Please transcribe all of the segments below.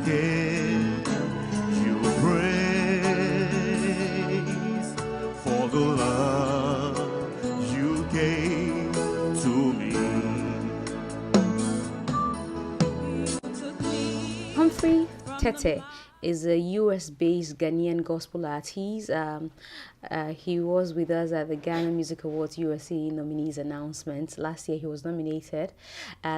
give you praise for the love you gave to me. Humphrey Tettey is a US-based Ghanaian gospel artist. He was with us at the Ghana Music Awards USA nominees announcement. Last year he was nominated.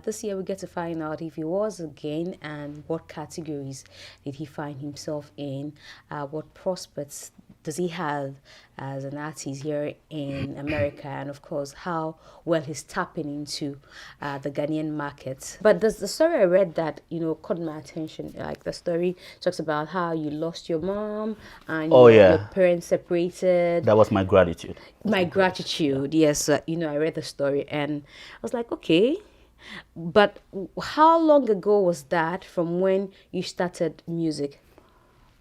This year we get to find out if he was again and what categories did he find himself in, what prospects does he have as an artist here in America, and of course how well he's tapping into the Ghanaian market. But there's the story I read that caught my attention. Like the story talks about how you lost your mom and your parents separated. That was my gratitude. My gratitude, yes. I read the story and I was like, okay. But how long ago was that from when you started music?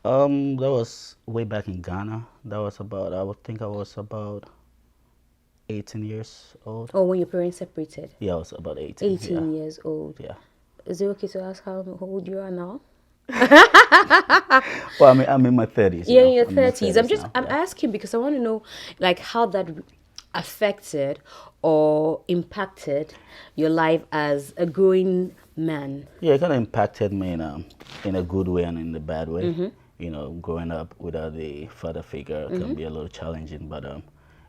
That was way back in Ghana. That was about, I would think I was about 18 years old. Oh, when your parents separated? Yeah, I was about 18. 18 years old. Yeah. Is it okay to ask how old you are now? Well, I'm in my 30s. Yeah, in your 30s. I'm asking because I want to know like how that affected or impacted your life as a growing man. Yeah, it kind of impacted me in a good way and in a bad way. Mm-hmm. Growing up without a father figure can be a little challenging, but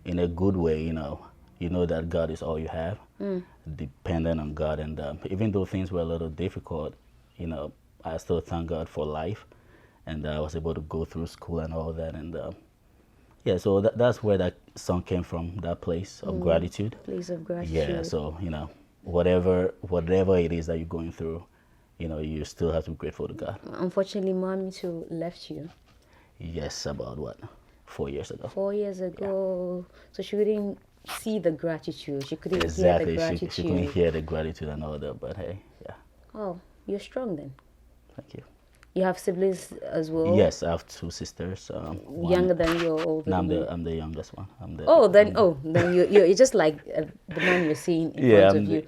in a good way, you know that God is all you have, dependent on God. And even though things were a little difficult, I still thank God for life. And I was able to go through school and all that. And so that's where that song came from, that place of gratitude. Place of gratitude. Yeah, so, whatever it is that you're going through, you still have to be grateful to God. Unfortunately, mommy too left you. Yes, about 4 years ago. 4 years ago. Yeah. So she couldn't see the gratitude. She couldn't hear the gratitude. She couldn't hear the gratitude and all that, but hey, yeah. Oh, you're strong then. Thank you. You have siblings as well? Yes, I have two sisters. Younger than you or older? No, I'm the youngest one. Then you're just like the man you're seeing in front of you.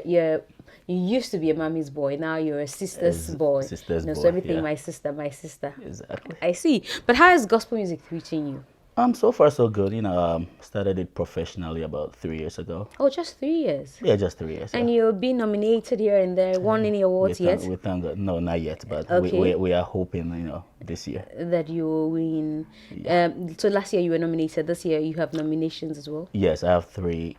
Yeah. You used to be a mommy's boy. Now you're a sister's boy. Sister's boy. So everything, yeah. my sister. Exactly. I see. But how is gospel music reaching you? So far so good. Started it professionally about 3 years ago. Oh, just 3 years? Yeah, just 3 years. And you've been nominated here and there. Won any awards yet? We thank God. No, not yet. But okay. we are hoping, this year that you will win. Yeah. So last year you were nominated. This year you have nominations as well. Yes, I have 3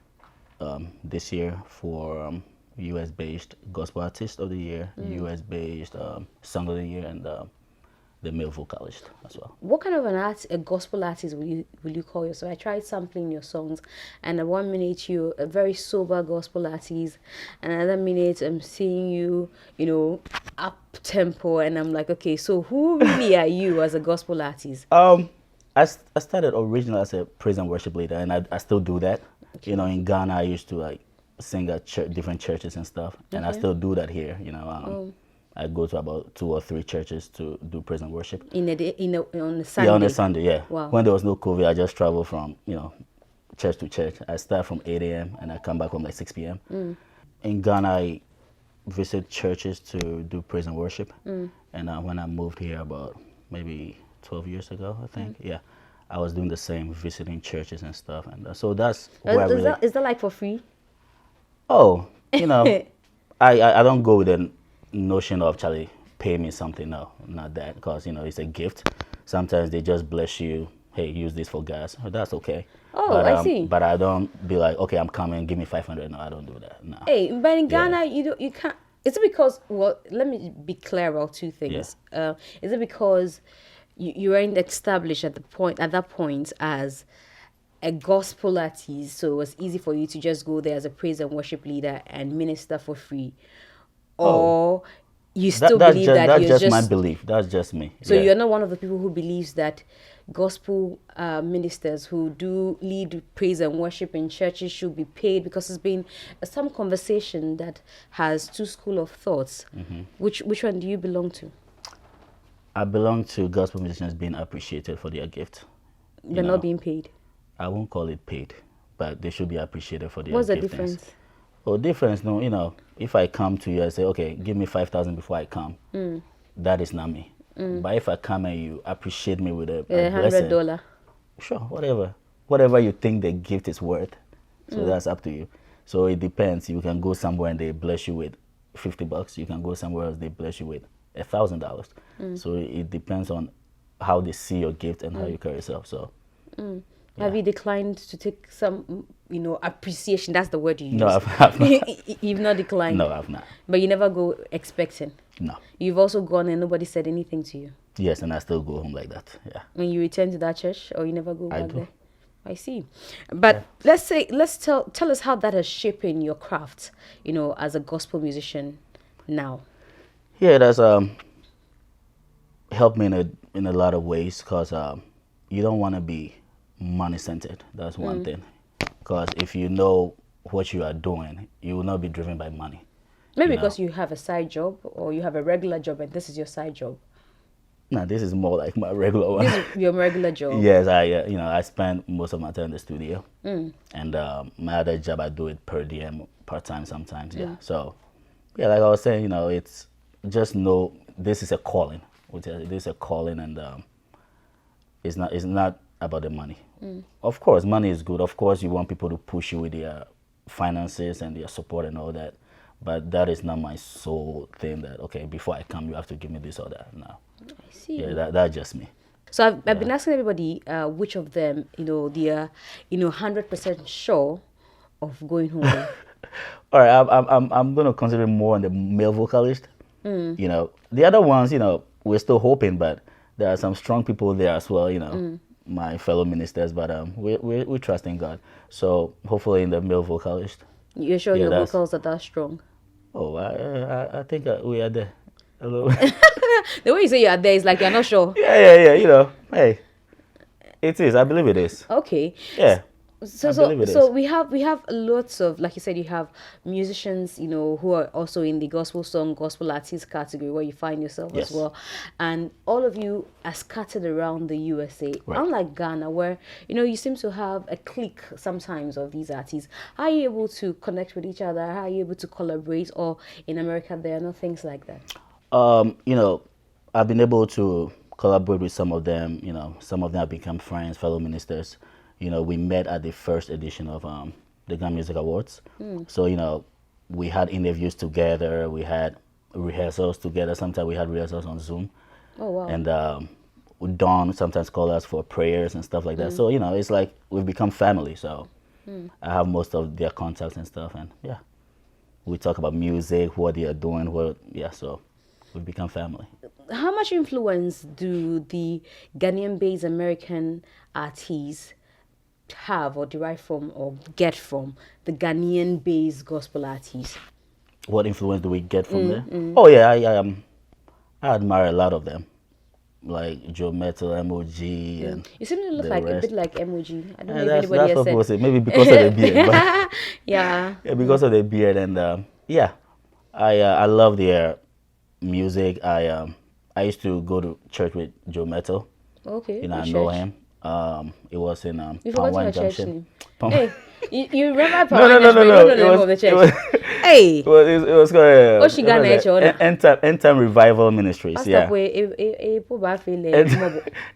this year for US-based Gospel Artist of the Year, US-based Song of the Year, and the male vocalist as well. What kind of a gospel artist will you call yourself? I tried sampling your songs, and at 1 minute you're a very sober gospel artist, and another minute I'm seeing you, up tempo, and I'm like, okay, so who really are you as a gospel artist? I started originally as a praise and worship leader, and I still do that. Okay. In Ghana I used to sing at different churches and stuff, and I still do that here. I go to about 2 or 3 churches to do praise and worship. On a Sunday? Yeah, on a Sunday, yeah. Wow. When there was no COVID, I just travel from, church to church. I start from 8 a.m. and I come back home 6 p.m. In Ghana, I visit churches to do praise and worship. And when I moved here about maybe 12 years ago, I think, I was doing the same, visiting churches and stuff. And so that's where is that like for free? Oh, I don't go with the notion of Charlie pay me something. No, not that, because it's a gift. Sometimes they just bless you. Hey, use this for gas. Oh, that's okay. Oh, but, I see. But I don't be like, okay, I'm coming, give me 500. No, I don't do that. No. Hey, but in Ghana, you can't. Is it because? Well, let me be clear about 2 things. Yeah. Is it because you weren't established at that point as a gospel artist, so it was easy for you to just go there as a praise and worship leader and minister for free? Or you still believe that that's just my belief. That's just me. So you're not one of the people who believes that gospel ministers who do lead praise and worship in churches should be paid, because there's been some conversation that has 2 schools of thoughts. Which one do you belong to? I belong to gospel musicians being appreciated for their gift. They're not being paid? I won't call it paid, but they should be appreciated for their What's giftings. The difference? Oh, difference, no, if I come to you and say, okay, give me 5,000 before I come, that is not me. But if I come and you appreciate me with a $100. blessing, sure, whatever you think the gift is worth. So that's up to you. So it depends. You can go somewhere and they bless you with $50. You can go somewhere else, they bless you with $1,000. So it depends on how they see your gift and how you carry yourself. So have you declined to take some, appreciation? That's the word you use. no, I've not. You've not declined. No, I've not. But you never go expecting. No. You've also gone and nobody said anything to you. Yes, and I still go home like that. Yeah. When you return to that church, or you never go back do. there. I see. But let's tell us how that has shaped in your craft, as a gospel musician now. Yeah, that's helped me in a lot of ways, because you don't want to be money centered. That's one thing. Because if you know what you are doing, you will not be driven by money. Maybe because you have a side job, or you have a regular job and this is your side job. No, this is more like my regular one. This is your regular job. Yes, I spend most of my time in the studio, and my other job I do it per diem, part time sometimes. Yeah, so yeah, like I was saying, it's just know this is a calling. This is a calling, and it's not about the money. Of course, money is good. Of course, you want people to push you with their finances and their support and all that, but that is not my sole thing. That okay, before I come, you have to give me this or that. No. I see. Yeah, that's just me. So I've been asking everybody which of them, they are, 100% sure of going home with. All right, I'm gonna consider more on the male vocalist. The other ones, we're still hoping, but there are some strong people there as well. My fellow ministers, but we trust in God. So hopefully in the male vocalist. You're sure your vocals are that strong? Oh, I think we are there. Hello. The way you say you are there is like you're not sure. Yeah. Hey, it is. I believe it is. Okay. Yeah. So we have lots of, like you said, you have musicians, who are also in the gospel song, gospel artist category, where you find yourself as well, and all of you are scattered around the USA. Right. Unlike Ghana, where you seem to have a clique sometimes of these artists. How are you able to connect with each other? How are you able to collaborate? Or in America, there are no things like that. I've been able to collaborate with some of them. Some of them have become friends, fellow ministers. We met at the first edition of the Ghanaian Music Awards. So, we had interviews together. We had rehearsals together. Sometimes we had rehearsals on Zoom. Oh, wow. And Dawn sometimes call us for prayers and stuff like that. So, it's like we've become family. So I have most of their contacts and stuff. And, yeah, we talk about music, what they are doing. So we've become family. How much influence do the Ghanaian-based American artists have or derive from or get from the Ghanaian-based gospel artists? What influence do we get from there? Oh yeah, I admire a lot of them, like Joe Metal, MzGee, and you seem to look like a bit like MzGee. I don't know if that's anybody what has said. say. Maybe because of the beard. But yeah, because of the beard, and I love their music. I used to go to church with Joe Metal. Okay, I know him. It was in you Palm forgot Wine your church Junction. name. Hey, you remember Palm Wine No. Junction? You don't know the name of the It church. Hey, It was called What's End Time Revival Ministries. Pastor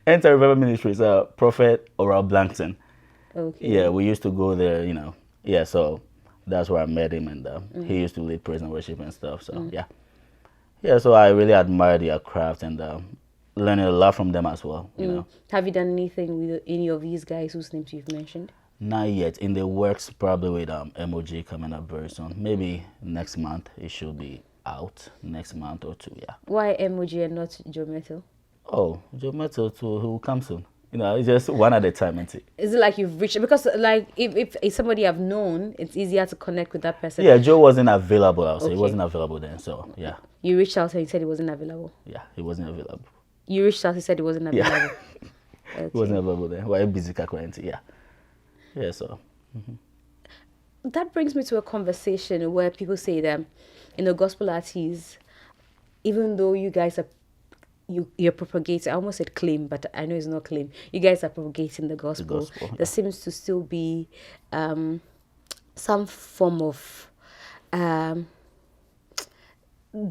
End Time Revival Ministries. Prophet Oral Blankton. Okay. Yeah, we used to go there. Yeah, so that's where I met him, and he used to lead praise and worship and stuff. So yeah. So I really admire their craft and learning a lot from them as well. Have you done anything with any of these guys whose names you've mentioned? Not yet. In the works, probably with MzGee coming up very soon. Maybe next month it should be out. Next month or two, yeah. Why MzGee and not Joe Metal? Oh, Joe Metal too. He will come soon. It's just one at a time. Is it like you've reached? Because like if somebody I've known, it's easier to connect with that person. Yeah, Joe wasn't available. I'll say he wasn't available then. So yeah. You reached out and he said he wasn't available. Yeah, he wasn't available. You reached out, he said he wasn't available. Yeah. Okay. He wasn't available then. Why busy currently? Yeah. Yeah. So. That brings me to a conversation where people say that, gospel artists, even though you guys are, you're propagating. I almost said claim, but I know it's not claim. You guys are propagating the gospel. There seems to still be some form of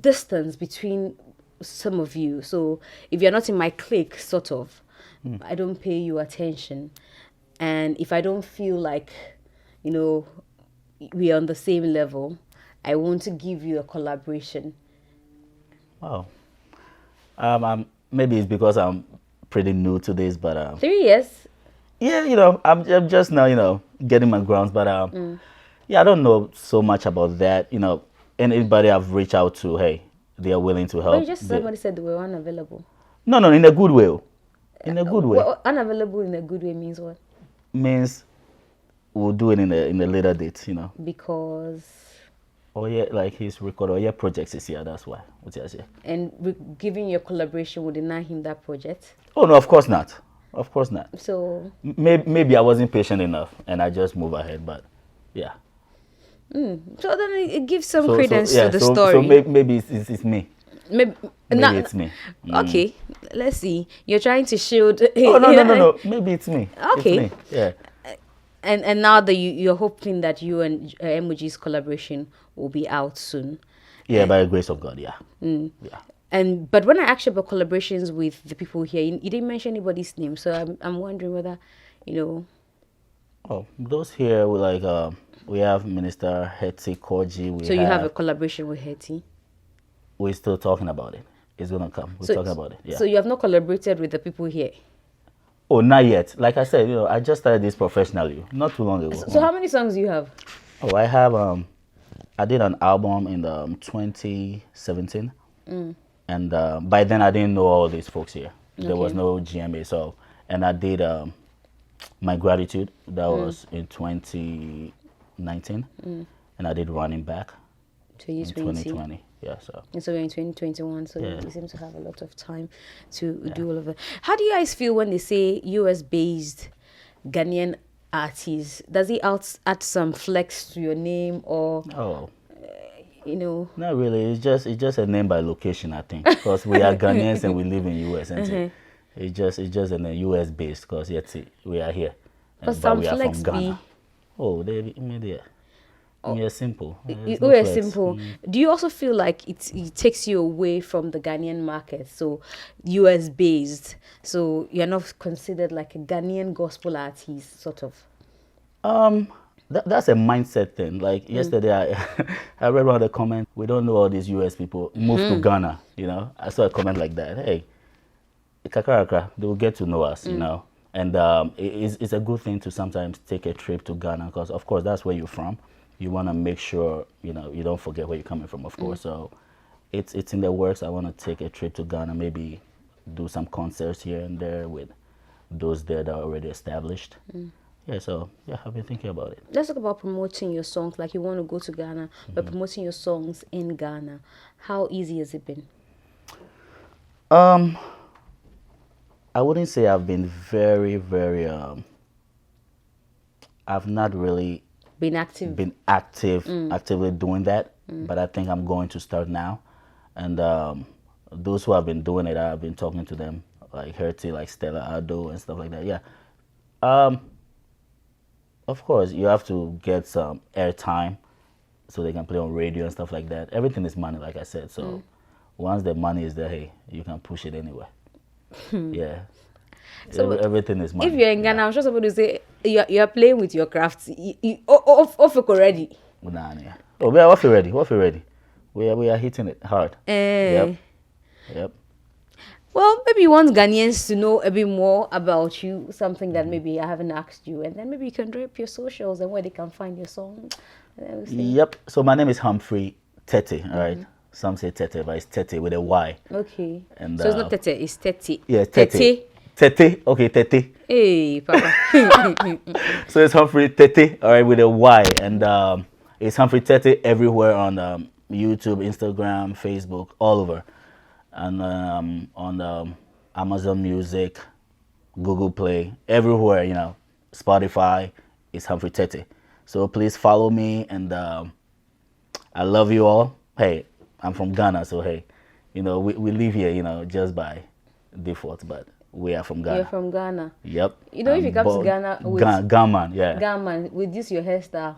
distance between some of you. So if you're not in my clique, sort of, I don't pay you attention. And if I don't feel like, we're on the same level, I want to give you a collaboration. Wow. Maybe it's because I'm pretty new to this, but 3 years. yeah, I'm just now, getting my grounds, but yeah, I don't know so much about that, Anybody I've reached out to, hey, they are willing to help. But you just somebody said they were unavailable. No, in a good way. In a good way. Well, unavailable in a good way means what? Means we'll do it in a later date, Because. Oh yeah, like his record or projects is here. That's why. What you say? And giving your collaboration would deny him that project? Oh no, of course not. Of course not. So maybe I wasn't patient enough, and I just move ahead. But yeah. So then it gives some credence to the story. So maybe it's me. Maybe it's me. Okay, let's see. You're trying to shield. Oh no. Maybe it's me. Okay. It's me. Yeah. And now that you're hoping that you and MzGee's collaboration will be out soon. Yeah, by the grace of God, yeah. Yeah. But when I asked you about collaborations with the people here, you didn't mention anybody's name, so I'm wondering whether, Oh, those here we have Minister Hetty Koji. So you have a collaboration with Hetty? We're still talking about it. It's gonna come. We're talking about it. Yeah. So you have not collaborated with the people here? Oh, not yet. Like I said, I just started this professionally not too long ago. So how many songs do you have? Oh, I have I did an album in 2017, and by then I didn't know all these folks here. There was no GMA, and I did My Gratitude. That was in 2019, and I did Running Back in 2020. Yeah, so. And so we're in 2021, so Yeah. you seem to have a lot of time to do all of that. How do you guys feel when they say US-based Ghanaian artists? Does it add some flex to your name, or Not really. It's just a name by location, I think, because we are Ghanaians and we live in US, and it's just in a US based, because we are here, but we are flex from Ghana. be? Oh, we are simple. We are simple. Do you also feel like it takes you away from the Ghanaian market, so US based, so you're not considered like a Ghanaian gospel artist, sort of? That's a mindset thing. Like yesterday, I read one of the comments. We don't know all these US people move to Ghana. I saw a comment like that. Hey, Kakaraka, they will get to know us. And it's a good thing to sometimes take a trip to Ghana, because of course that's where you're from. You want to make sure you don't forget where you're coming from, of course. So it's in the works. I want to take a trip to Ghana, maybe do some concerts here and there with those there that are already established. Yeah, so I've been thinking about it. Let's talk about promoting your songs. Like, you want to go to Ghana, but promoting your songs in Ghana. How easy has it been? I wouldn't say I've been very, very. I've not really Been active. Actively doing that, but I think I'm going to start now. And those who have been doing it, I've been talking to them, like Herty, like Stella Ado and stuff like that. Yeah. Of course, you have to get some airtime so they can play on radio and stuff like that. Everything is money, like I said. So once the money is there, hey, you can push it anywhere. Yeah. So everything is money. If you're in Ghana, I'm sure somebody will say you're playing with your crafts. Off already. Nah. Oh, we are off already. We are hitting it hard. Yep. Well, maybe you want Ghanaians to know a bit more about you, something that maybe I haven't asked you, and then maybe you can drop your socials and where they can find your song. Yep. So my name is Humphrey Tettey, all right? Some say Tettey, but it's Tettey with a Y. Okay. And, so it's not Tettey, it's Tettey. Yeah, Tettey. Tettey. Okay, Tettey. Hey, Papa. So it's Humphrey Tettey, all right, with a Y. And it's Humphrey Tettey everywhere on YouTube, Instagram, Facebook, all over. And on Amazon Music, Google Play, everywhere, Spotify, it's Humphrey Tettey. So please follow me, and I love you all. Hey, I'm from Ghana, so hey, we live here, just by default, but we are from Ghana. You're from Ghana. Yep. If you come to Ghana with Gaman, yeah. Gaman, with this your hairstyle,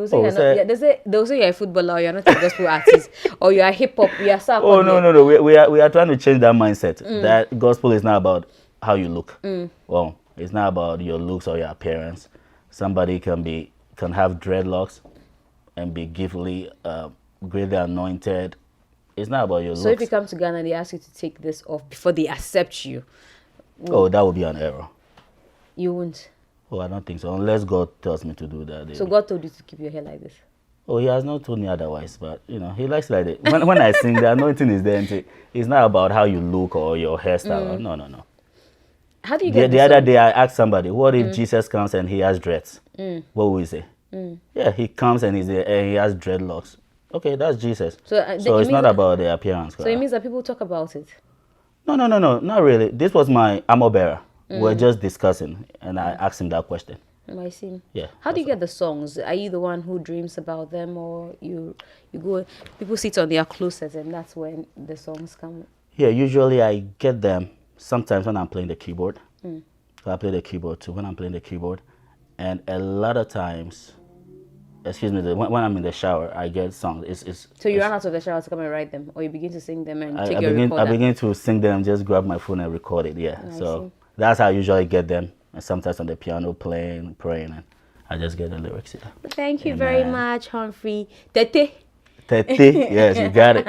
They'll say, they'll say you're a footballer, or you're not a gospel artist, or you're a hip hop, you're a sound. Oh no. We are trying to change that mindset. That gospel is not about how you look. Well, it's not about your looks or your appearance. Somebody can have dreadlocks and be giftedly, greatly anointed. It's not about your looks. So if you come to Ghana, they ask you to take this off before they accept you. Oh, that would be an error. You won't. Oh, I don't think so. Unless God tells me to do that. So God told you to keep your hair like this? Oh, He has not told me otherwise. But, He likes like it. When I sing, the anointing is there. And it's not about how you look or your hairstyle. No. How do you get the other day, I asked somebody, what if Jesus comes and he has dreads? What will we say? Yeah, he comes and he has dreadlocks. Okay, that's Jesus. So it's not about the appearance. So it means that people talk about it? No, not really. This was my armor bearer. We're just discussing, and I asked him that question. I see. Yeah. How do you get the songs? Are you the one who dreams about them, or you go? People sit on their closet, and that's when the songs come. Yeah, usually I get them sometimes when I'm playing the keyboard. So I play the keyboard too when I'm playing the keyboard, and a lot of times, when I'm in the shower, I get songs. So you run out of the shower to come and write them, or you begin to sing them and take your recorder? I begin to sing them, just grab my phone and record it. Yeah. So that's how I usually get them. And sometimes on the piano, playing, praying, and I just get the lyrics. Yeah. Thank you very much, Humphrey Tettey. Tettey, yes, you got it.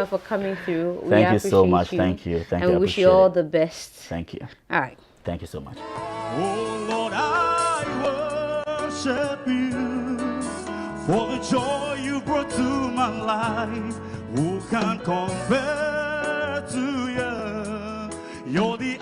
For coming through. Thank you so much. Thank you. And we wish you all the best. Thank you. All right. Thank you so much. Oh Lord, I worship you for the joy you brought to my life. Who can compare to you? You're the